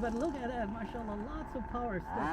but look at that, mashallah, lots of power still.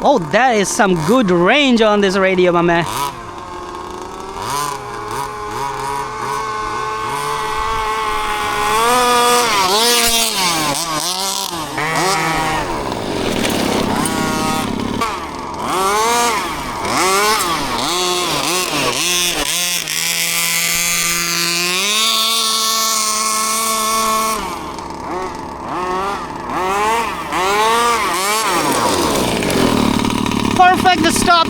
Oh, that is some good range on this radio, my man. Perfect to stop.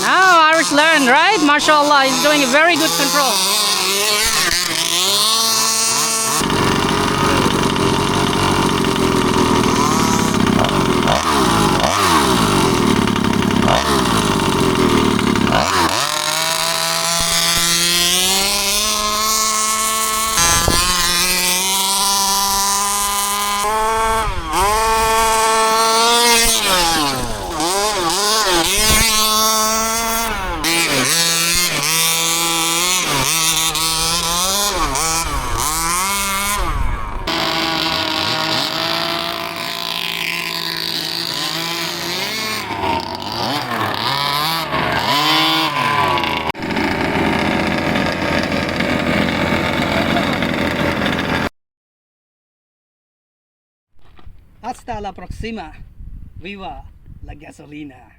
Now Irish learned, right? Mashallah, he's doing a very good control. Hasta la próxima. Viva la gasolina.